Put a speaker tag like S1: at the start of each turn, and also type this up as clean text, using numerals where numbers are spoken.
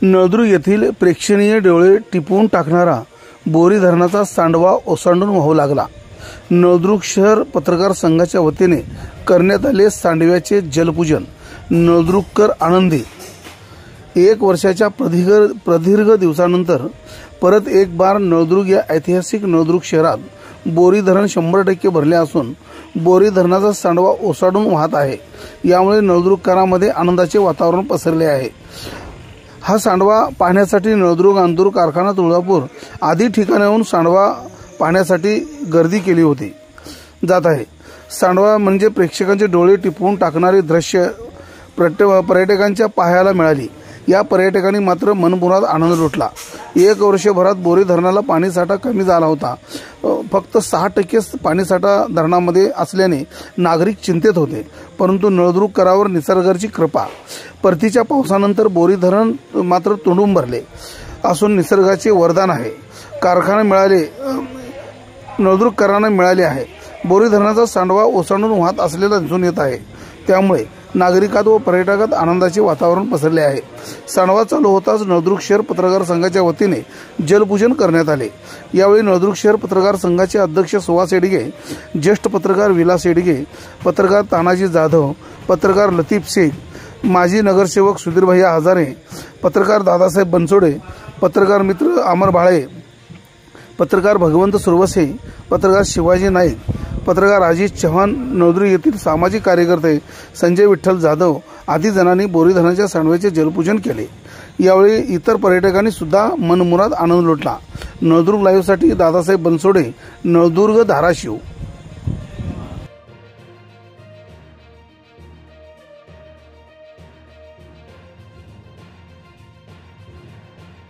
S1: नळदुर्ग येथील प्रेक्षणीय डोळे टिपवून टाकणारा बोरी धरणाचा सांडवा ओसांडून वाहू लागला। नळदुर्ग शहर पत्रकार संघाच्या वतीने करण्यात आले सांडव्याचे जलपूजन। नळदुर्गकर आनंदी। 1 वर्षाच्या प्रदीर्घ दिवसानंतर परत एक बार नळदुर्ग या ऐतिहासिक नळदुर्ग शहरात बोरी धरण 100% भरले असून बोरी धरणाचा सांडवा ओसाडून वाहत आहे। यामुळे नळदुर्गकरांमध्ये आनंदाचे वातावरण पसरले आहे। हा सांडवा पाहण्यासाठी नळदुर्ग, अंदूर, कारखाना, तुळजापूर आदी ठिकाणाहून सांडवा पाहण्यासाठी गर्दी केली होती जात आहे। सांडवा म्हणजे प्रेक्षकांचे डोळे टिपवून टाकणारे दृश्य पर्यटकांच्या पाहायला मिळाली। या पर्यटकांनी मात्र मनमुराद आनंद लुटला। 1 वर्षभरात बोरी धरणाला पाणीसाठा कमी झाला होता। फक्त 6% पाणीसाठा धरणामध्ये असल्याने नागरिक चिंतेत होते, परंतु नळदुर्गकरांवर निसर्गाची कृपा। परतीच्या पावसानंतर बोरी धरण मात्र तुडूंब भरले असून निसर्गाचे वरदान आहे। कारखाना मिळाले नळदुर्गकरांना मिळाले आहे। बोरी धरणाचा सांडवा ओसांडून वाहत असलेला दिसून येत आहे। त्यामुळे नागरिकात व पर्यटकात आनंदाचे वातावरण पसरले आहे। सांडवा चालू होताच नळदुर्ग शहर पत्रकार संघाच्या वतीने जलपूजन करण्यात आले। यावेळी नळदुर्ग शहर पत्रकार संघाचे अध्यक्ष सुहास येडगे, ज्येष्ठ पत्रकार विलास येडगे, पत्रकार तानाजी जाधव, पत्रकार लतीफ शेख, माजी नगरसेवक सुधीरभाई हजारे, पत्रकार दादासाहेब बनसोडे, पत्रकार मित्र अमर भाळे, पत्रकार भगवंत सुरवसे, पत्रकार शिवाजी नाईक, पत्रकार अजित चव्हाण, नळदुर्ग येथील सामाजिक कार्यकर्ते संजय विठ्ठल जाधव आदी जणांनी बोरी धरणाच्या सांडव्याचे जलपूजन केले। यावेळी इतर पर्यटकांनी सुद्धा मनमुराद आनंद लुटला। नळदुर्ग लाईव्हसाठी दादासाहेब बनसोडे, नळदुर्ग, धाराशिव।